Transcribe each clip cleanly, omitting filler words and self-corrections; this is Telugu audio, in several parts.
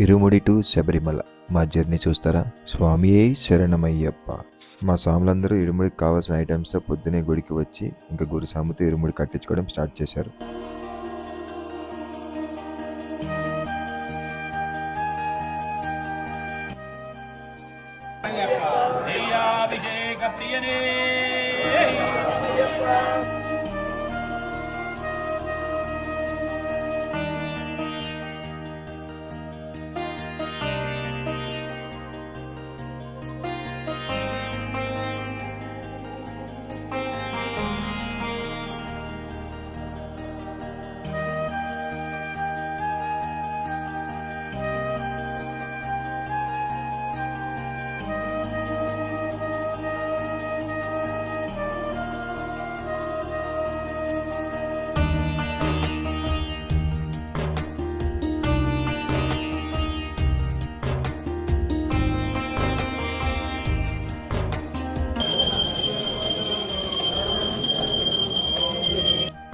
ఇరుముడి టు శబరిమల మా జర్నీ చూస్తారా? స్వామియే శరణమయ్యప్ప. మా స్వాములందరూ ఇరుముడికి కావాల్సిన ఐటమ్స్తో పొద్దునే గుడికి వచ్చి ఇంకా గురుస్వామితో ఇరుముడి కట్టించుకోవడం స్టార్ట్ చేశారు.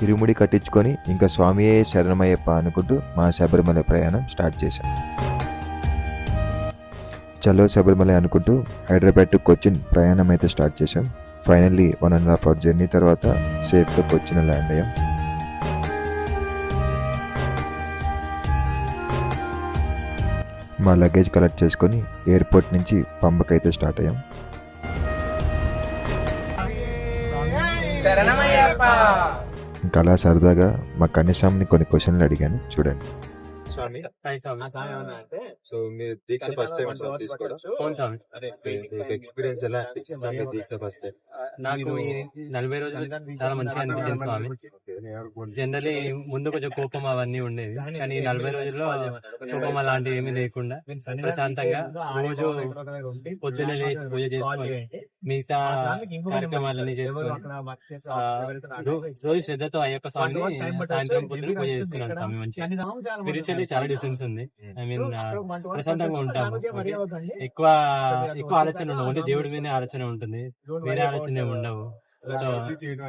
ఇరుముడి కట్టించుకొని ఇంకా స్వామియే శరణమయ్యప్ప అనుకుంటూ మా శబరిమల ప్రయాణం స్టార్ట్ చేశాం. చలో శబరిమల అనుకుంటూ హైదరాబాద్ టు కొచ్చిన్ ప్రయాణం అయితే స్టార్ట్ చేశాం. ఫైనల్లీ 1.5 hour జర్నీ తర్వాత సేఫ్గా కొచ్చిన్ ల్యాండ్ అయ్యాం. మా లగేజ్ కలెక్ట్ చేసుకొని ఎయిర్పోర్ట్ నుంచి పంబకైతే స్టార్ట్ అయ్యాం. ఇంకా అలా సరదాగా మా కన్యస్వామిని కొన్ని క్వశ్చన్లు అడిగాను, చూడండి. స్వామి అంటే సో మీరు దీక్ష ఫస్ట్ టైం తీసుకోవడం ఎక్స్పీరియన్స్ ఎలా అనిపించింది? దీక్ష ఫస్ట్ టైం నాకు ఈ 40 రోజులు చాలా మంచిగా అనిపించింది స్వామి. జనరలీ ముందు కొంచెం కోపం అవన్నీ ఉండేది, కానీ 40 రోజుల్లో కోపం అలాంటివి ఏమీ లేకుండా ప్రశాంతంగా రోజు పొద్దున్నే లేచి పూజ చేసుకొని మిగతా కార్యక్రమాలన్నీ చేసుకొని రోజు శ్రద్ధతో అయ్యప్ప స్వామిని సాయంత్రం పొద్దున పూజ చేసుకున్నాను స్వామి. మంచిగా స్పిరిచువల్లీ చాలా డిఫరెన్స్ ఉంది. ఐ మీన్ ప్రశాంతంగా ఉంటాము. ఎక్కువ ఆలోచన ఉండవు, ఓన్లీ దేవుడి మీద ఆలోచన ఉంటుంది, వేరే ఆలోచన ఉండవు. సో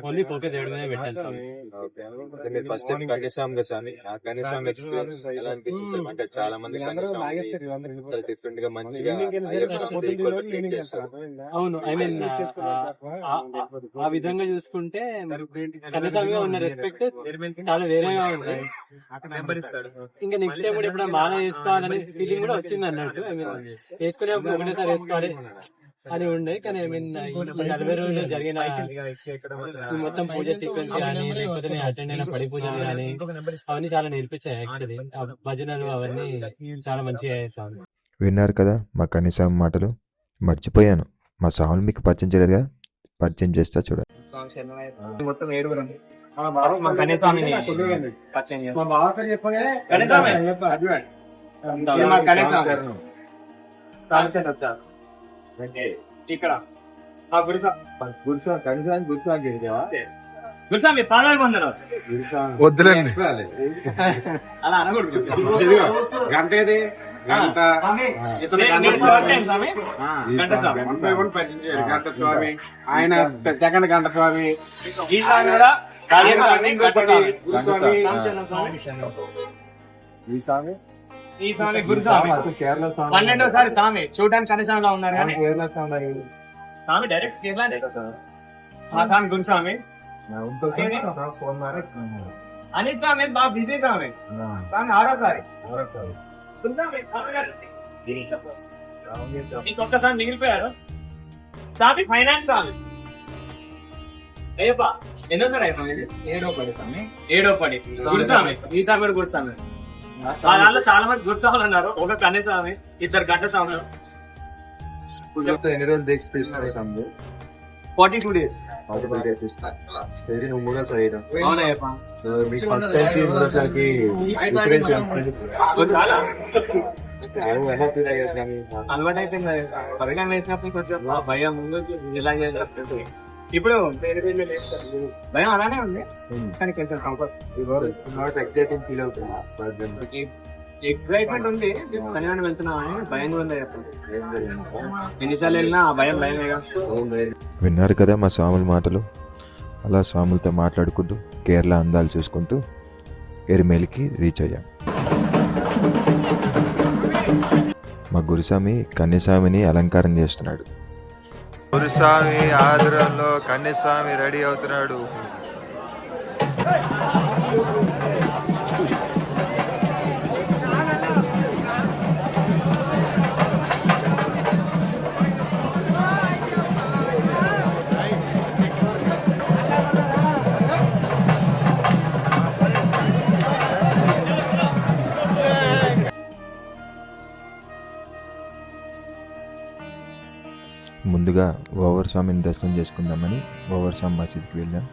ఓన్లీ ఫోకస్ దేవుడి మీద పెట్టాలి. ఫస్ట్ టైం కన్యస్వామి స్వామి, ఆ కన్యస్వామి ఎక్స్పీరియన్స్ ఎలా అనిపించింది? అంటే చాలా మంది డిఫరెంట్ గా మంచిగా అవును. ఐ మీన్ ఆ విధంగా చూసుకుంటే కన్యస్వామిగా ఉన్న రెస్పెక్ట్ చాలా వేరేగా ఉంది. ఇంకా నెక్స్ట్ టైం కూడా ఇప్పుడు మాల వేసుకోవాలనే ఫీలింగ్ కూడా వచ్చింది అన్నట్టు. ఐ మీన్ వేసుకునేప్పుడు ఒకటేసారి వేసుకోవాలి అని ఉండే, కానీ ఐ మీన్ 40 రోజులు జరిగిన మొత్తం పూజ సీక్వెన్స్ కానీ లేకపోతే నేను అటెండ్ అయిన పడి పూజలు కానీ అవన్నీ చాలా నేర్పించాయి. యాక్చువల్లీ భజనలు అవన్నీ చాలా మంచిగా అయ్యాయి. విన్నారు కదా మా కన్యస్వామి మాటలు. మర్చిపోయాను, మా స్వామిని మీకు పరిచయం చేయలేదు కదా, పరిచయం చేస్తా చూడండి. మొత్తం 7 కన్యస్వామిని పరిచయం ఇక్కడ గురుస్వామి పాదాలు పొందరు వద్దులేండి. అలా అనకూడదు. గంట ఏది గంట గంట స్వామి, ఆయన సెకండ్ గంట స్వామి, ఈ స్వామి ఈ స్వామి గురుస్వామి 12వ స్వామి. చూడడానికి కన్యస్వామిలో ఉన్నారు కానీ స్వామి డైరెక్ట్ కేరళ. ఆ స్వామి గురుస్వామి. అనిల్ స్వామి బాగా బిజీ స్వామి. స్వామి 6వ సారి ఇంకొకసారి మిగిలిపోయారు. స్వామి ఫైనాన్స్ స్వామి. అయ్యప్ప ఎన్నో సార్ అయిపోయింది? 7వ పడి స్వామి. 7వ పడి గురుస్వామి. ఈ స్వామి కూడా గురుస్వామి. ఆ దాంట్లో చాలా మంది గురుస్వాములు ఉన్నారు. ఒక కన్యస్వామి, 2 గంట స్వాములు. ఎన్ని రోజులు దీక్ష తీసుకున్నాడు? 42 days. నువ్వు మూడో శరీరం. అవునయ్యప్ప. మీకు ఫస్ట్ టైం మూడోసారికి చాలా డిఫరెన్స్ అలవాటు అయిపోయింది. పరగా వేసినప్పుడు కొంచెం భయం ముందు ఇలా చేసినప్పుడు. ఇప్పుడు భయం అలానే ఉంది, కానీ కొంచెం కంఫర్ట్ ఎక్సైటింగ్ ఫీల్ అవుతుంది. ఎక్సైట్మెంట్ ఉంది, కళ్యాణం వెళ్తున్నామని భయం ఉంది. ఎన్నిసార్లు వెళ్ళినా ఆ భయం భయమేగా. విన్నారు కదా మా స్వాముల మాటలు. అలా స్వాములతో మాట్లాడుకుంటూ కేరళ అందాలు చూసుకుంటూ ఎరిమేలికి రీచ్ అయ్యాం. మా గురుస్వామి కన్యస్వామిని అలంకారం చేస్తున్నాడు. గురుస్వామి ఆధ్వర్యంలో కన్యస్వామి రెడీ అవుతున్నాడు. ముందుగా ఓవర్ స్వామిని దర్శనం చేసుకుందామని ఓవర్ స్వామి మసీద్కి వెళ్ళాం.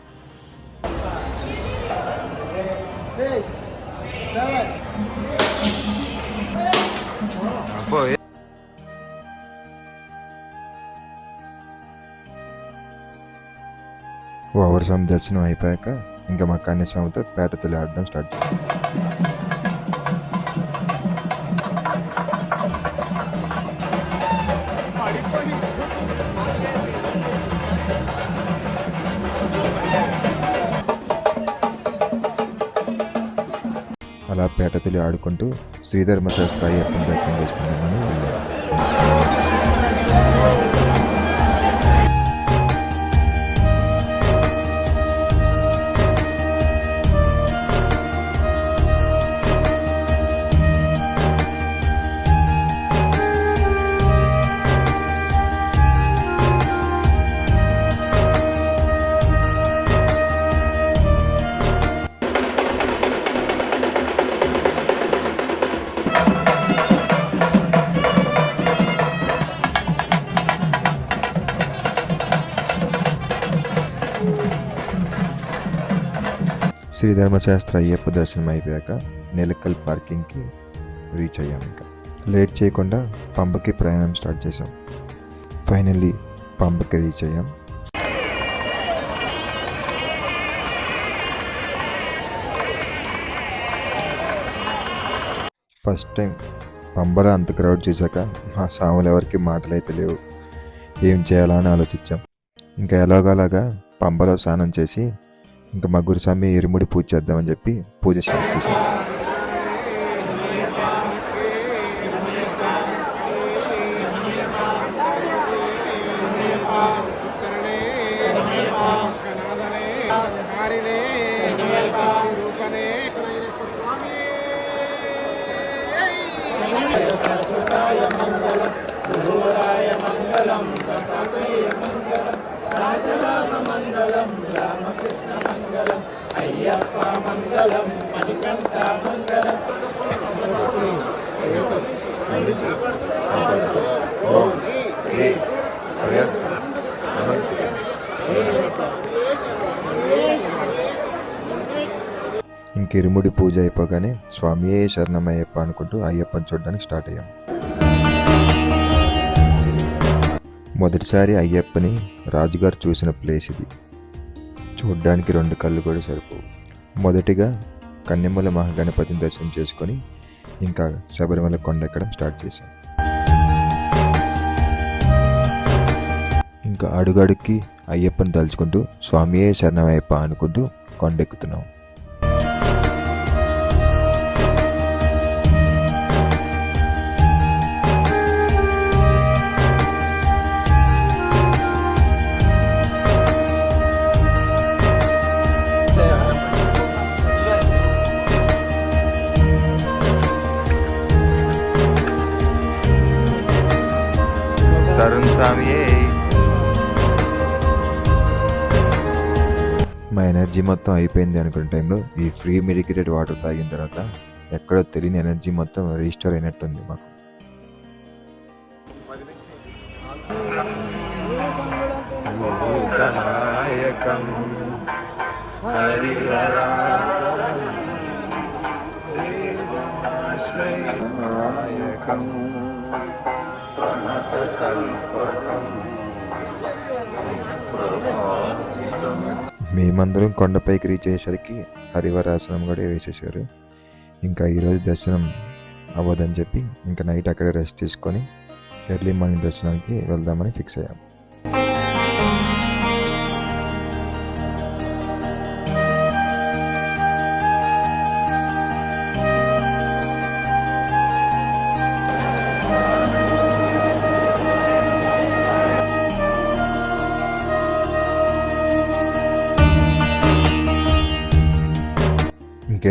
ఓవర్ స్వామి దర్శనం అయిపోయాక ఇంకా మా కన్యస్వామితో పేట తొలి ఆడడం స్టార్ట్ చేసాం. అలా పేట తొలి ఆడుకుంటూ శ్రీధర్మశాస్త్ర అయ్యప్పని దర్శనం చేసుకుందామని వెళ్ళాం. శ్రీధర్మశాస్త్ర అయ్యప్ప దర్శనం అయిపోయాక నేలకల్ పార్కింగ్కి రీచ్ అయ్యాం. ఇంకా లేట్ చేయకుండా పంబకి ప్రయాణం స్టార్ట్ చేసాం. ఫైనల్లీ పంబకి రీచ్ అయ్యాం. ఫస్ట్ టైం పంబలో అంత క్రౌడ్ చూసాక మా సాములు ఎవరికి మాటలు అయితే లేవు. ఏం చేయాలా అని ఆలోచించాం. ఇంకా ఎలాగోలాగా పంబలో స్నానం చేసి ఇంకా మా గురుస్వామి ఇరుముడి పూజ చేద్దామని చెప్పి పూజ స్టార్ట్ చేసాం. ఇంక ఇరుముడి పూజ అయిపోగానే స్వామియే శరణమయ్యప్ప అనుకుంటూ అయ్యప్పని చూడడానికి స్టార్ట్ అయ్యాం. మొదటిసారి అయ్యప్పని రాజుగారు చూసిన ప్లేస్ ఇది. చూడ్డానికి 2 కళ్ళు కూడా సరిపోవు. మొదటిగా కన్నెమ్మల మహాగణపతిని దర్శనం చేసుకొని ఇంకా శబరిమల కొండ ఎక్కడం స్టార్ట్ చేశాం. ఇంకా అడుగడుక్కి అయ్యప్పని తలుచుకుంటూ స్వామియే శరణమయ్యప్ప అనుకుంటూ కొండెక్కుతున్నాం. మా ఎనర్జీ మొత్తం అయిపోయింది అనుకున్న టైంలో ఈ ఫ్రీ మెడికేటెడ్ వాటర్ తాగిన తర్వాత ఎక్కడో తెలియని ఎనర్జీ మొత్తం రీస్టోర్ అయినట్టుంది మాకు. మేమందరం కొండపైకి రీచ్ అయ్యేసరికి హరివరాసనం కూడా వేసేసారు. ఇంకా ఈరోజు దర్శనం అవ్వదని చెప్పి ఇంకా నైట్ అక్కడే రెస్ట్ తీసుకొని ఎర్లీ మార్నింగ్ దర్శనానికి వెళ్దామని ఫిక్స్ అయ్యాం.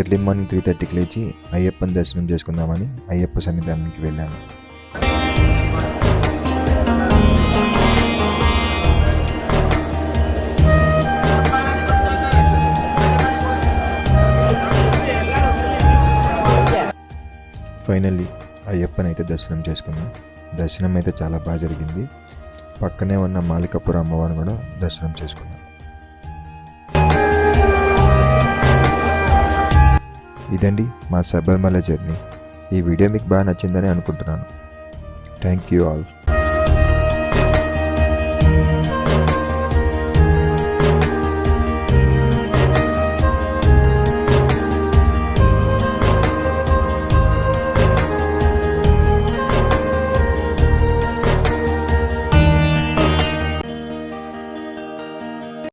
ఎర్లీ మార్నింగ్ 3:30కి లేచి అయ్యప్పని దర్శనం చేసుకుందామని అయ్యప్ప సన్నిధానానికి వెళ్ళాను. ఫైనల్లీ అయ్యప్పని అయితే దర్శనం చేసుకున్నాం. దర్శనం అయితే చాలా బాగా జరిగింది. పక్కనే ఉన్న మాలికాపురం అమ్మవారిని కూడా దర్శనం చేసుకున్నాం. ఇదండి మా శబరిమల జర్నీ. ఈ వీడియో మీకు బాగా నచ్చిందని అనుకుంటున్నాను. Thank you all.